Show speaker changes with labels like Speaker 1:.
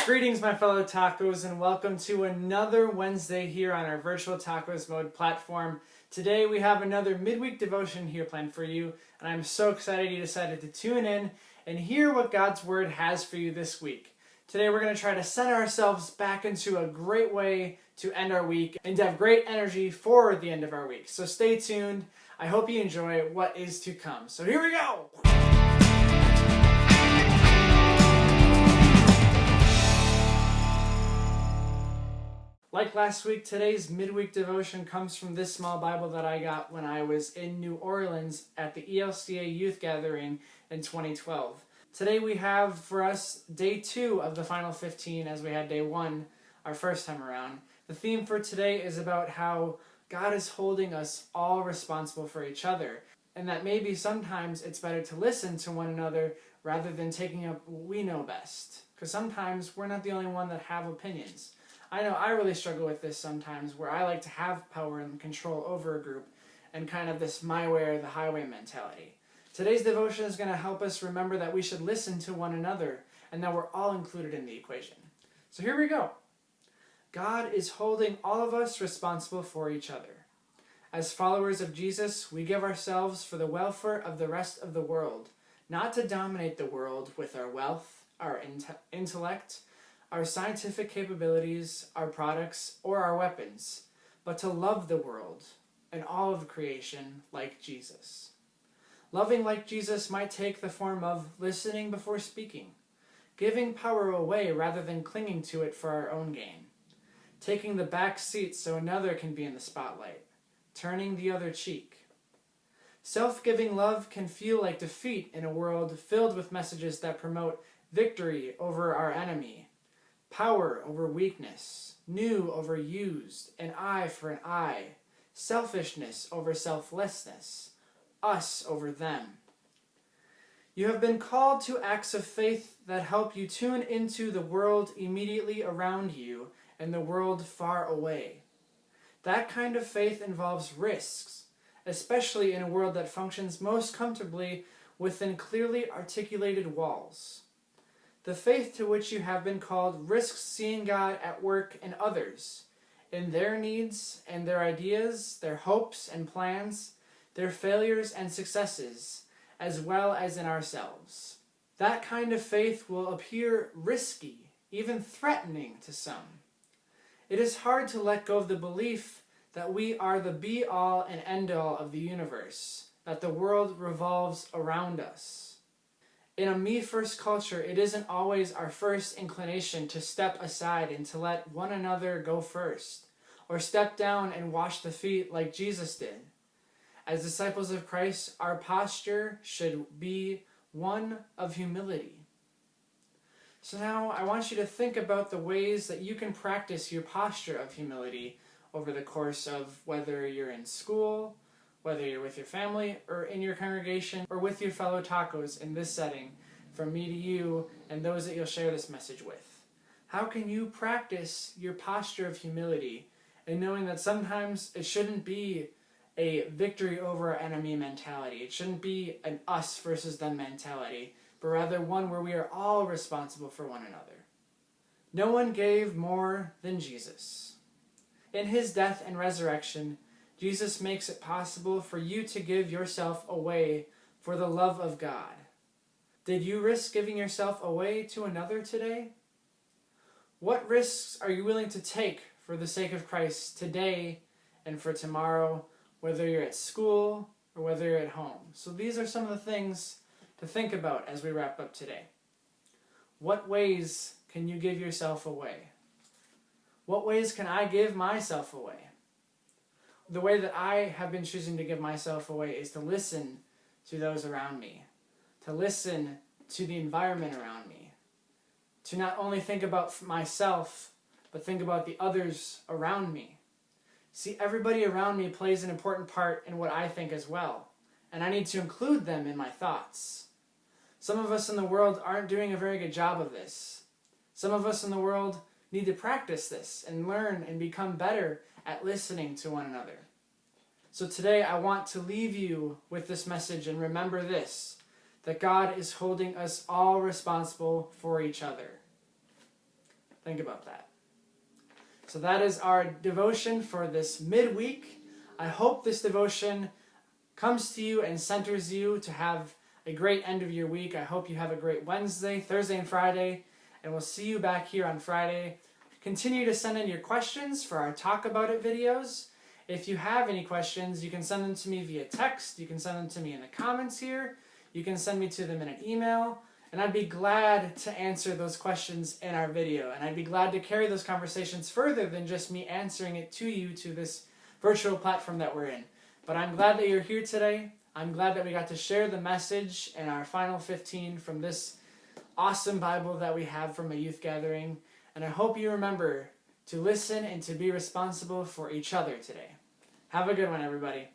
Speaker 1: Greetings, my fellow tacos, and welcome to another Wednesday here on our virtual Tacos Mode platform. Today we have another midweek devotion here planned for you, and I'm so excited you decided to tune in and hear what God's Word has for you this week. Today we're going to try to center ourselves back into a great way to end our week and to have great energy for the end of our week. So stay tuned. I hope you enjoy what is to come. So here we go! Like last week, today's midweek devotion comes from this small Bible that I got when I was in New Orleans at the ELCA Youth Gathering in 2012. Today we have for us day 2 of the final 15 as we had day 1 our first time around. The theme for today is about how God is holding us all responsible for each other, and that maybe sometimes it's better to listen to one another rather than taking up what we know best. Because sometimes we're not the only one that have opinions. I know I really struggle with this sometimes, where I like to have power and control over a group and kind of this my way or the highway mentality. Today's devotion is going to help us remember that we should listen to one another and that we're all included in the equation. So here we go. God is holding all of us responsible for each other. As followers of Jesus, we give ourselves for the welfare of the rest of the world, not to dominate the world with our wealth, our intellect, our scientific capabilities, our products, or our weapons, but to love the world and all of creation like Jesus. Loving like Jesus might take the form of listening before speaking, giving power away rather than clinging to it for our own gain, taking the back seat so another can be in the spotlight, turning the other cheek. Self-giving love can feel like defeat in a world filled with messages that promote victory over our enemy, power over weakness, new over used, an eye for an eye, selfishness over selflessness, us over them. You have been called to acts of faith that help you tune into the world immediately around you and the world far away. That kind of faith involves risks, especially in a world that functions most comfortably within clearly articulated walls. The faith to which you have been called risks seeing God at work in others, in their needs and their ideas, their hopes and plans, their failures and successes, as well as in ourselves. That kind of faith will appear risky, even threatening to some. It is hard to let go of the belief that we are the be-all and end-all of the universe, that the world revolves around us. In a me-first culture, it isn't always our first inclination to step aside and to let one another go first, or step down and wash the feet like Jesus did. As disciples of Christ, our posture should be one of humility. So now I want you to think about the ways that you can practice your posture of humility over the course of whether you're in school, whether you're with your family, or in your congregation, or with your fellow tacos in this setting, from me to you and those that you'll share this message with. How can you practice your posture of humility and knowing that sometimes it shouldn't be a victory over our enemy mentality. It shouldn't be an us versus them mentality, but rather one where we are all responsible for one another. No one gave more than Jesus. In his death and resurrection, Jesus makes it possible for you to give yourself away for the love of God. Did you risk giving yourself away to another today? What risks are you willing to take for the sake of Christ today and for tomorrow, whether you're at school or whether you're at home? So these are some of the things to think about as we wrap up today. What ways can you give yourself away? What ways can I give myself away? The way that I have been choosing to give myself away is to listen to those around me, to listen to the environment around me, to not only think about myself, but think about the others around me. See, everybody around me plays an important part in what I think as well, and I need to include them in my thoughts. Some of us in the world aren't doing a very good job of this. Some of us in the world need to practice this and learn and become better at listening to one another. So today I want to leave you with this message and remember this, that God is holding us all responsible for each other. Think about that. So that is our devotion for this midweek. I hope this devotion comes to you and centers you to have a great end of your week. I hope you have a great Wednesday, Thursday, and Friday, and we'll see you back here on Friday. Continue to send in your questions for our Talk About It videos. If you have any questions, you can send them to me via text. You can send them to me in the comments here. You can send me to them in an email. And I'd be glad to answer those questions in our video. And I'd be glad to carry those conversations further than just me answering it to you to this virtual platform that we're in. But I'm glad that you're here today. I'm glad that we got to share the message in our final 15 from this awesome Bible that we have from a youth gathering. And I hope you remember to listen and to be responsible for each other today. Have a good one, everybody.